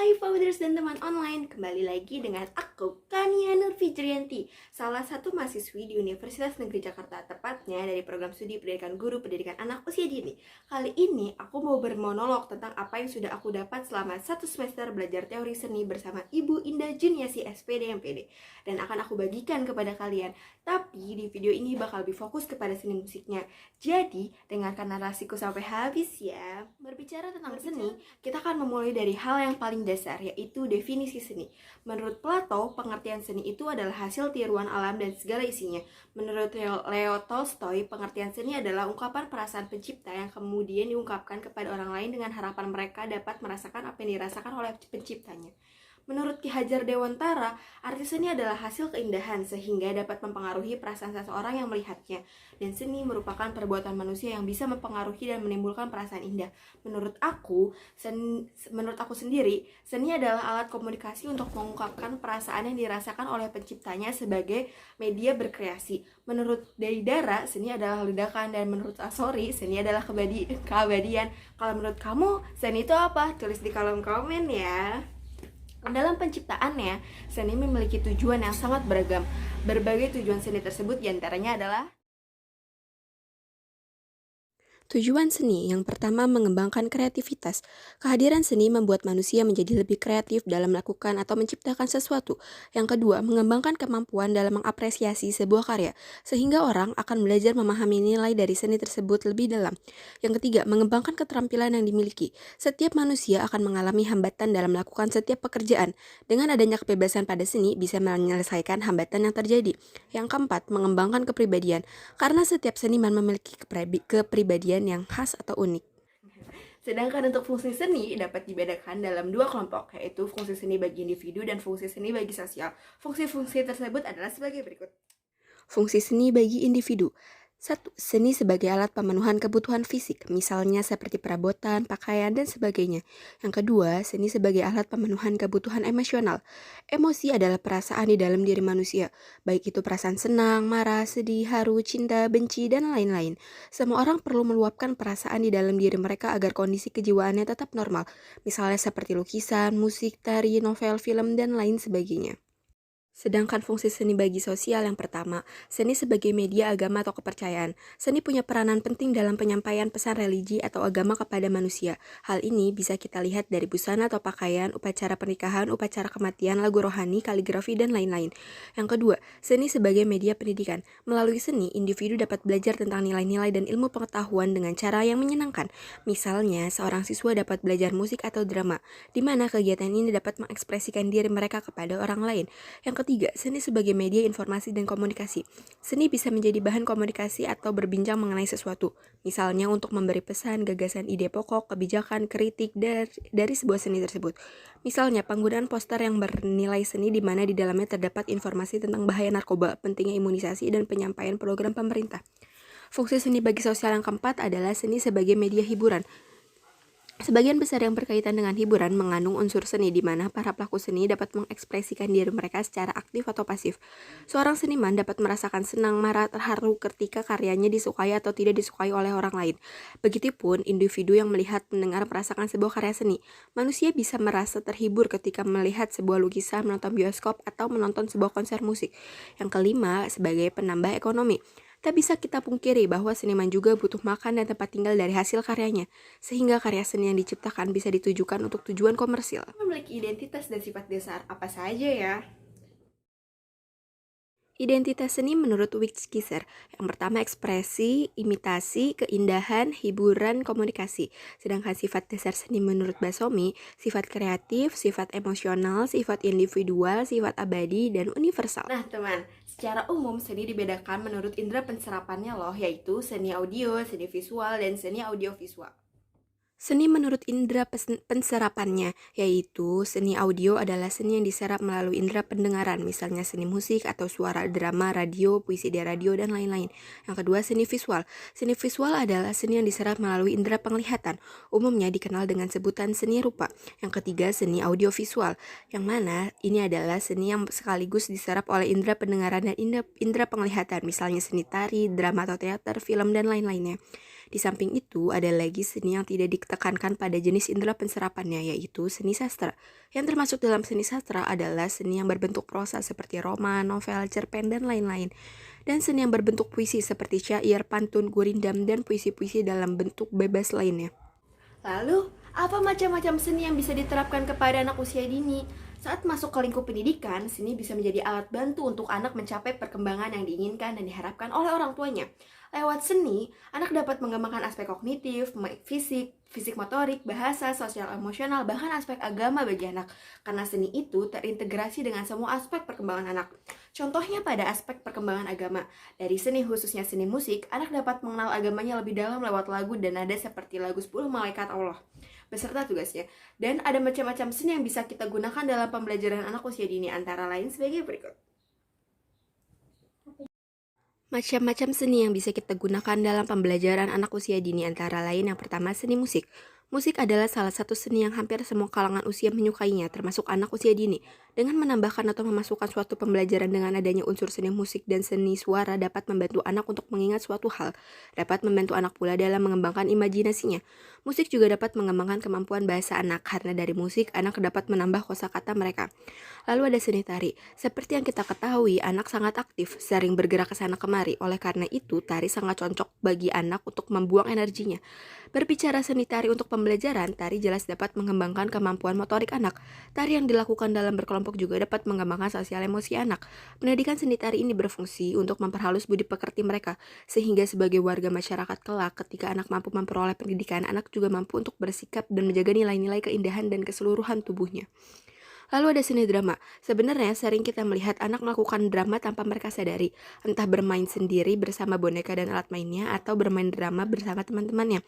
Hai founders dan teman online, kembali lagi dengan aku, Kania Nur Fijrianti, salah satu mahasiswi di Universitas Negeri Jakarta, tepatnya dari program studi pendidikan guru pendidikan anak usia dini. Kali ini aku mau bermonolog tentang apa yang sudah aku dapat selama 1 semester belajar teori seni bersama Ibu Indah Juniasi SPD MPD, dan akan aku bagikan kepada kalian. Tapi di video ini bakal lebih fokus kepada seni musiknya. Jadi, dengarkan narasiku sampai habis ya. Berbicara tentang seni, kita akan memulai dari hal yang paling dasar, yaitu definisi seni. Menurut Plato, pengertian seni itu adalah hasil tiruan alam dan segala isinya. Menurut Leo Tolstoy, pengertian seni adalah ungkapan perasaan pencipta yang kemudian diungkapkan kepada orang lain dengan harapan mereka dapat merasakan apa yang dirasakan oleh penciptanya. Menurut Ki Hajar Dewantara, arti seni adalah hasil keindahan sehingga dapat mempengaruhi perasaan seseorang yang melihatnya. Dan seni merupakan perbuatan manusia yang bisa mempengaruhi dan menimbulkan perasaan indah. Menurut aku sendiri, seni adalah alat komunikasi untuk mengungkapkan perasaan yang dirasakan oleh penciptanya sebagai media berkreasi. Menurut Deidara, seni adalah ledakan, dan menurut Asori, seni adalah keabadian. Kalau menurut kamu, seni itu apa? Tulis di kolom komen ya. Dalam penciptaannya, seni memiliki tujuan yang sangat beragam. Berbagai tujuan seni tersebut diantaranya adalah tujuan seni yang pertama mengembangkan kreativitas. Kehadiran seni membuat manusia menjadi lebih kreatif dalam melakukan atau menciptakan sesuatu. Yang kedua, mengembangkan kemampuan dalam mengapresiasi sebuah karya, sehingga orang akan belajar memahami nilai dari seni tersebut lebih dalam. Yang ketiga, mengembangkan keterampilan yang dimiliki. Setiap manusia akan mengalami hambatan dalam melakukan setiap pekerjaan. Dengan adanya kebebasan pada seni bisa menyelesaikan hambatan yang terjadi. Yang keempat, mengembangkan kepribadian. Karena setiap seniman memiliki kepribadian yang khas atau unik. Sedangkan untuk fungsi seni dapat dibedakan dalam 2 kelompok, yaitu fungsi seni bagi individu dan fungsi seni bagi sosial. Fungsi-fungsi tersebut adalah sebagai berikut. Fungsi seni bagi individu. 1. Seni sebagai alat pemenuhan kebutuhan fisik, misalnya seperti perabotan, pakaian, dan sebagainya. Yang kedua, seni sebagai alat pemenuhan kebutuhan emosional. Emosi adalah perasaan di dalam diri manusia, baik itu perasaan senang, marah, sedih, haru, cinta, benci, dan lain-lain. Semua orang perlu meluapkan perasaan di dalam diri mereka agar kondisi kejiwaannya tetap normal, misalnya seperti lukisan, musik, tari, novel, film, dan lain sebagainya. Sedangkan fungsi seni bagi sosial yang pertama, seni sebagai media agama atau kepercayaan. Seni punya peranan penting dalam penyampaian pesan religi atau agama kepada manusia. Hal ini bisa kita lihat dari busana atau pakaian, upacara pernikahan, upacara kematian, lagu rohani, kaligrafi, dan lain-lain. Yang kedua, seni sebagai media pendidikan. Melalui seni, individu dapat belajar tentang nilai-nilai dan ilmu pengetahuan dengan cara yang menyenangkan. Misalnya, seorang siswa dapat belajar musik atau drama, di mana kegiatan ini dapat mengekspresikan diri mereka kepada orang lain. Yang ketiga, seni sebagai media informasi dan komunikasi. Seni bisa menjadi bahan komunikasi atau berbincang mengenai sesuatu, misalnya untuk memberi pesan, gagasan, ide pokok, kebijakan, kritik dari sebuah seni tersebut. Misalnya, penggunaan poster yang bernilai seni di mana di dalamnya terdapat informasi tentang bahaya narkoba, pentingnya imunisasi, dan penyampaian program pemerintah. Fungsi seni bagi sosial yang keempat adalah seni sebagai media hiburan. Sebagian besar yang berkaitan dengan hiburan mengandung unsur seni di mana para pelaku seni dapat mengekspresikan diri mereka secara aktif atau pasif. Seorang seniman dapat merasakan senang, marah, terharu ketika karyanya disukai atau tidak disukai oleh orang lain. Begitupun individu yang melihat, mendengar, merasakan sebuah karya seni. Manusia bisa merasa terhibur ketika melihat sebuah lukisan, menonton bioskop, atau menonton sebuah konser musik. Yang kelima, sebagai penambah ekonomi. Tak bisa kita pungkiri bahwa seniman juga butuh makan dan tempat tinggal dari hasil karyanya, sehingga karya seni yang diciptakan bisa ditujukan untuk tujuan komersil. Memiliki identitas dan sifat dasar apa saja ya? Identitas seni menurut Wikisar, yang pertama ekspresi, imitasi, keindahan, hiburan, komunikasi. Sedangkan sifat dasar seni menurut Basomi, sifat kreatif, sifat emosional, sifat individual, sifat abadi, dan universal. Nah teman, secara umum seni dibedakan menurut indera penserapannya loh, yaitu seni audio, seni visual, dan seni audiovisual. Seni menurut indera penserapannya, yaitu seni audio adalah seni yang diserap melalui indera pendengaran, misalnya seni musik atau suara drama, radio, puisi di radio, dan lain-lain. Yang kedua, seni visual. Seni visual adalah seni yang diserap melalui indera penglihatan, umumnya dikenal dengan sebutan seni rupa. Yang ketiga, seni audiovisual, yang mana ini adalah seni yang sekaligus diserap oleh indera pendengaran dan indera penglihatan, misalnya seni tari, drama atau teater, film, dan lain-lainnya. Di samping itu, ada lagi seni yang tidak ditekankan pada jenis indera penserapannya, yaitu seni sastra. Yang termasuk dalam seni sastra adalah seni yang berbentuk prosa seperti roman, novel, cerpen, dan lain-lain. Dan seni yang berbentuk puisi seperti syair, pantun, gurindam, dan puisi-puisi dalam bentuk bebas lainnya. Lalu, apa macam-macam seni yang bisa diterapkan kepada anak usia dini? Saat masuk ke lingkup pendidikan, seni bisa menjadi alat bantu untuk anak mencapai perkembangan yang diinginkan dan diharapkan oleh orang tuanya. Lewat seni, anak dapat mengembangkan aspek kognitif, fisik motorik, bahasa, sosial emosional, bahkan aspek agama bagi anak. Karena seni itu terintegrasi dengan semua aspek perkembangan anak. Contohnya pada aspek perkembangan agama. Dari seni khususnya seni musik, anak dapat mengenal agamanya lebih dalam lewat lagu dan nada seperti lagu 10 Malaikat Allah beserta tugasnya. Dan ada macam-macam seni yang bisa kita gunakan dalam pembelajaran anak usia dini, antara lain sebagai berikut. Macam-macam seni yang bisa kita gunakan dalam pembelajaran anak usia dini antara lain yang pertama seni musik. Musik adalah salah satu seni yang hampir semua kalangan usia menyukainya, termasuk anak usia dini. Dengan menambahkan atau memasukkan suatu pembelajaran dengan adanya unsur seni musik dan seni suara dapat membantu anak untuk mengingat suatu hal, dapat membantu anak pula dalam mengembangkan imajinasinya. Musik juga dapat mengembangkan kemampuan bahasa anak, karena dari musik anak dapat menambah kosakata mereka. Lalu ada seni tari. Seperti yang kita ketahui, anak sangat aktif, sering bergerak ke sana kemari. Oleh karena itu, tari sangat cocok bagi anak untuk membuang energinya. Berbicara seni tari untuk pembelajaran, tari jelas dapat mengembangkan kemampuan motorik anak. Tari yang dilakukan dalam berkelompok juga dapat mengembangkan sosial emosi anak. Pendidikan seni tari ini berfungsi untuk memperhalus budi pekerti mereka, sehingga sebagai warga masyarakat kelak, ketika anak mampu memperoleh pendidikan, anak juga mampu untuk bersikap dan menjaga nilai-nilai keindahan dan keseluruhan tubuhnya. Lalu ada seni drama. Sebenarnya sering kita melihat anak melakukan drama tanpa mereka sadari, entah bermain sendiri bersama boneka dan alat mainnya atau bermain drama bersama teman-temannya.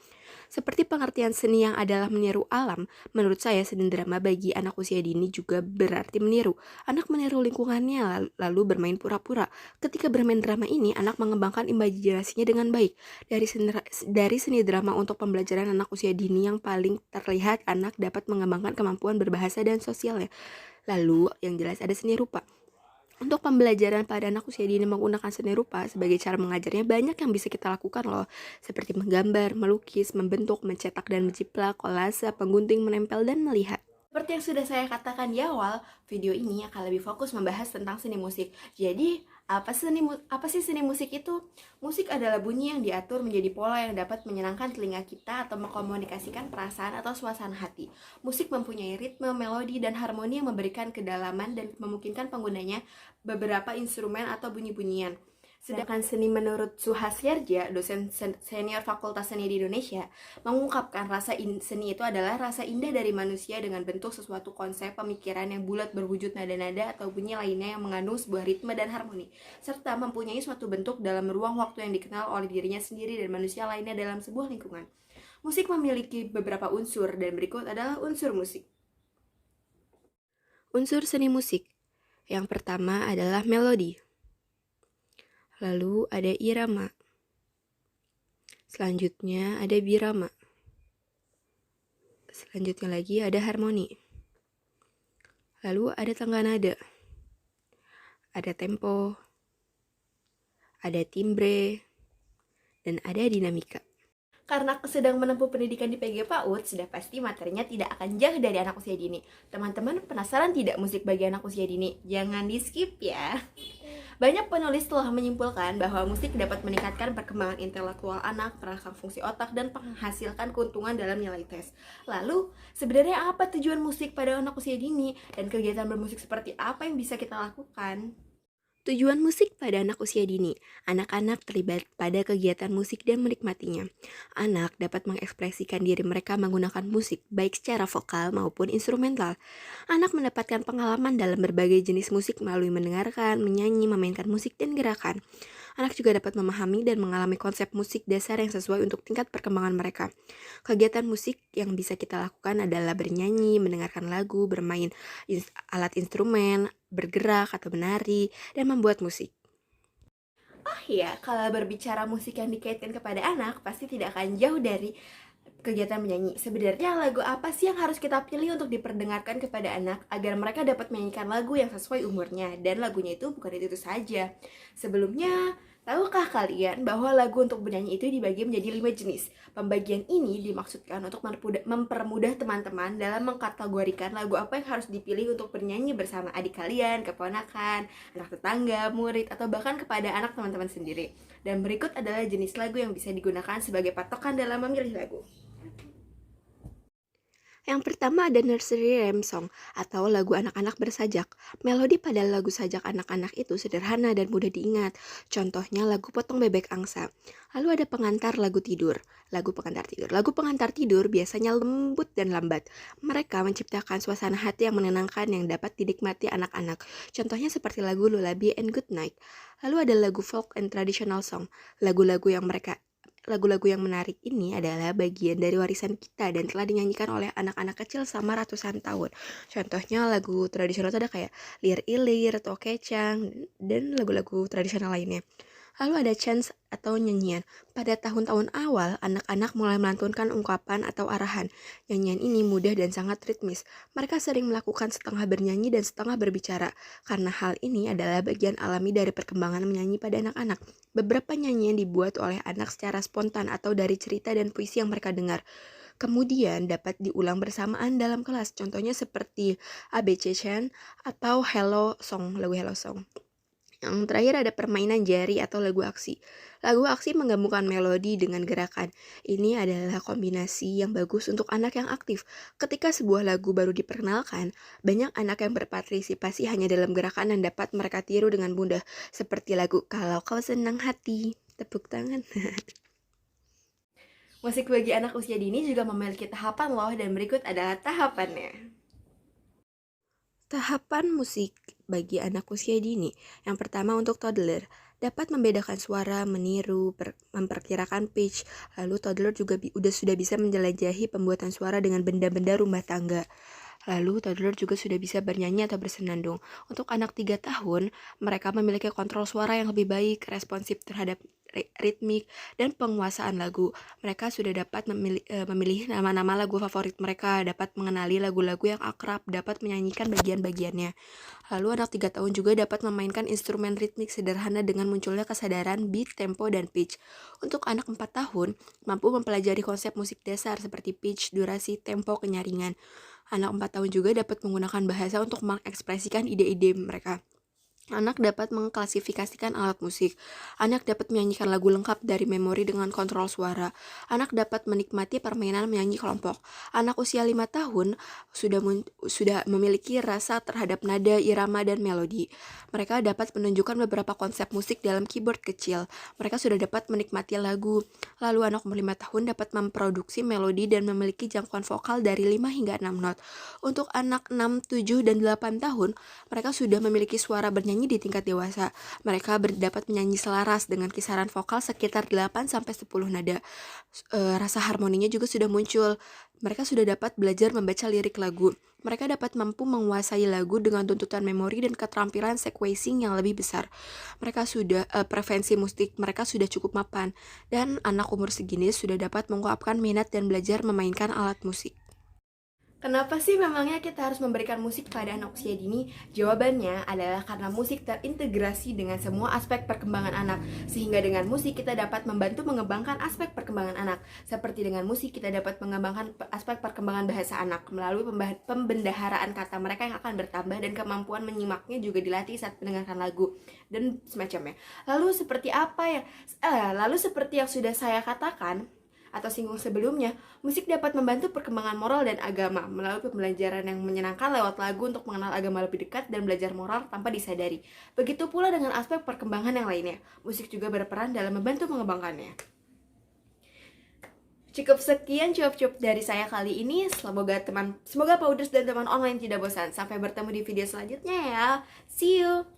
Seperti pengertian seni yang adalah meniru alam, menurut saya seni drama bagi anak usia dini juga berarti meniru. Anak meniru lingkungannya lalu bermain pura-pura. Ketika bermain drama ini, anak mengembangkan imajinasinya dengan baik. Dari seni drama untuk pembelajaran anak usia dini yang paling terlihat anak dapat mengembangkan kemampuan berbahasa dan sosialnya. Lalu yang jelas ada seni rupa. Untuk pembelajaran pada anak usia dini menggunakan seni rupa sebagai cara mengajarnya banyak yang bisa kita lakukan loh. Seperti menggambar, melukis, membentuk, mencetak dan menciplak, kolase, penggunting, menempel, dan melihat. Seperti yang sudah saya katakan di awal, video ini akan lebih fokus membahas tentang seni musik. Jadi, apa sih seni musik itu? Musik adalah bunyi yang diatur menjadi pola yang dapat menyenangkan telinga kita atau mengkomunikasikan perasaan atau suasana hati. Musik mempunyai ritme, melodi, dan harmoni yang memberikan kedalaman dan memungkinkan penggunanya beberapa instrumen atau bunyi-bunyian. Sedangkan seni menurut Suhas Yardja, dosen senior Fakultas Seni di Indonesia, mengungkapkan seni itu adalah rasa indah dari manusia dengan bentuk sesuatu konsep pemikiran yang bulat berwujud nada-nada atau bunyi lainnya yang mengandung sebuah ritme dan harmoni, serta mempunyai suatu bentuk dalam ruang waktu yang dikenal oleh dirinya sendiri dan manusia lainnya dalam sebuah lingkungan. Musik memiliki beberapa unsur dan berikut adalah unsur musik. Unsur seni musik. Yang pertama adalah melodi. Lalu ada irama. Selanjutnya ada birama. Selanjutnya lagi ada harmoni. Lalu ada tangga nada. Ada tempo. Ada timbre. Dan ada dinamika. Karena sedang menempuh pendidikan di PG PAUD, sudah pasti materinya tidak akan jauh dari anak usia dini. Teman-teman penasaran tidak musik bagi anak usia dini? Jangan di-skip ya. Banyak penulis telah menyimpulkan bahwa musik dapat meningkatkan perkembangan intelektual anak, merangsang fungsi otak, dan menghasilkan keuntungan dalam nilai tes. Lalu, sebenarnya apa tujuan musik pada anak usia dini? Dan kegiatan bermusik seperti apa yang bisa kita lakukan? Tujuan musik pada anak usia dini. Anak-anak terlibat pada kegiatan musik dan menikmatinya. Anak dapat mengekspresikan diri mereka menggunakan musik, baik secara vokal maupun instrumental. Anak mendapatkan pengalaman dalam berbagai jenis musik melalui mendengarkan, menyanyi, memainkan musik, dan gerakan. Anak juga dapat memahami dan mengalami konsep musik dasar yang sesuai untuk tingkat perkembangan mereka. Kegiatan musik yang bisa kita lakukan adalah bernyanyi, mendengarkan lagu, bermain alat instrumen, bergerak atau menari, dan membuat musik. Oh iya, kalau berbicara musik yang dikaitkan kepada anak, pasti tidak akan jauh dari kegiatan menyanyi. Sebenarnya lagu apa sih yang harus kita pilih untuk diperdengarkan kepada anak agar mereka dapat menyanyikan lagu yang sesuai umurnya? Dan lagunya itu bukan itu saja. Sebelumnya, Tahukah kalian bahwa lagu untuk bernyanyi itu dibagi menjadi 5 jenis? Pembagian ini dimaksudkan untuk mempermudah teman-teman dalam mengkategorikan lagu apa yang harus dipilih untuk bernyanyi bersama adik kalian, keponakan, anak tetangga, murid, atau bahkan kepada anak teman-teman sendiri. Dan berikut adalah jenis lagu yang bisa digunakan sebagai patokan dalam memilih lagu. Yang pertama ada nursery rhyme song atau lagu anak-anak bersajak. Melodi pada lagu sajak anak-anak itu sederhana dan mudah diingat. Contohnya lagu Potong Bebek Angsa. Lalu ada pengantar lagu tidur. Lagu pengantar tidur. Lagu pengantar tidur biasanya lembut dan lambat. Mereka menciptakan suasana hati yang menenangkan yang dapat dinikmati anak-anak. Contohnya seperti lagu Lullaby and Good Night. Lalu ada lagu folk and traditional song. Lagu-lagu yang menarik ini adalah bagian dari warisan kita dan telah dinyanyikan oleh anak-anak kecil selama ratusan tahun. Contohnya lagu tradisional itu ada kayak Lir Ilir, atau Kecang, dan lagu-lagu tradisional lainnya. Lalu ada chants atau nyanyian. Pada tahun-tahun awal, anak-anak mulai melantunkan ungkapan atau arahan. Nyanyian ini mudah dan sangat ritmis. Mereka sering melakukan setengah bernyanyi dan setengah berbicara, karena hal ini adalah bagian alami dari perkembangan menyanyi pada anak-anak. Beberapa nyanyian dibuat oleh anak secara spontan atau dari cerita dan puisi yang mereka dengar. Kemudian dapat diulang bersamaan dalam kelas. Contohnya seperti ABC Chan atau Hello Song, lagu Hello Song. Yang terakhir ada permainan jari atau lagu aksi. Lagu aksi menggabungkan melodi dengan gerakan. Ini adalah kombinasi yang bagus untuk anak yang aktif. Ketika sebuah lagu baru diperkenalkan, banyak anak yang berpartisipasi hanya dalam gerakan dan dapat mereka tiru dengan mudah. Seperti lagu Kalau Kau Senang Hati. Tepuk tangan. Musik bagi anak usia dini juga memiliki tahapan loh, dan berikut adalah tahapannya. Tahapan musik bagi anak usia dini. Yang pertama untuk toddler, dapat membedakan suara, meniru, memperkirakan pitch. Lalu toddler juga sudah bisa menjelajahi pembuatan suara dengan benda-benda rumah tangga. Lalu toddler juga sudah bisa bernyanyi atau bersenandung. Untuk anak 3 tahun, mereka memiliki kontrol suara yang lebih baik, responsif terhadap ritmik, dan penguasaan lagu. Mereka sudah dapat memilih nama-nama lagu favorit mereka, dapat mengenali lagu-lagu yang akrab, dapat menyanyikan bagian-bagiannya. Lalu anak 3 tahun juga dapat memainkan instrumen ritmik sederhana dengan munculnya kesadaran beat, tempo, dan pitch. Untuk anak 4 tahun, mampu mempelajari konsep musik dasar seperti pitch, durasi, tempo, kenyaringan. Anak 4 tahun juga dapat menggunakan bahasa untuk mengekspresikan ide-ide mereka. Anak dapat mengklasifikasikan alat musik. Anak dapat menyanyikan lagu lengkap dari memori dengan kontrol suara. Anak dapat menikmati permainan menyanyi kelompok. Anak usia 5 tahun sudah memiliki rasa terhadap nada, irama, dan melodi. Mereka dapat menunjukkan beberapa konsep musik dalam keyboard kecil. Mereka sudah dapat menikmati lagu. Lalu anak umur 5 tahun dapat memproduksi melodi dan memiliki jangkauan vokal dari 5 hingga 6 not. Untuk anak 6, 7, dan 8 tahun, mereka sudah memiliki suara bernyanyi di tingkat dewasa. Mereka dapat menyanyi selaras dengan kisaran vokal sekitar 8-10 nada. Rasa harmoninya juga sudah muncul. Mereka sudah dapat belajar membaca lirik lagu. Mereka dapat mampu menguasai lagu dengan tuntutan memori dan keterampilan sequencing yang lebih besar. Mereka sudah preferensi musik mereka sudah cukup mapan, dan anak umur segini sudah dapat mengungkapkan minat dan belajar memainkan alat musik. Kenapa sih memangnya kita harus memberikan musik pada anak usia dini? Jawabannya adalah karena musik terintegrasi dengan semua aspek perkembangan anak. Sehingga dengan musik kita dapat membantu mengembangkan aspek perkembangan anak. Seperti dengan musik kita dapat mengembangkan aspek perkembangan bahasa anak melalui pembendaharaan kata mereka yang akan bertambah, dan kemampuan menyimaknya juga dilatih saat mendengarkan lagu dan semacamnya. Lalu seperti yang sudah saya katakan atau singgung sebelumnya, musik dapat membantu perkembangan moral dan agama melalui pembelajaran yang menyenangkan lewat lagu untuk mengenal agama lebih dekat dan belajar moral tanpa disadari. Begitu pula dengan aspek perkembangan yang lainnya, musik juga berperan dalam membantu mengembangkannya. Cukup sekian cuap-cuap dari saya kali ini. Semoga Powders dan teman online tidak bosan. Sampai bertemu di video selanjutnya ya. See you.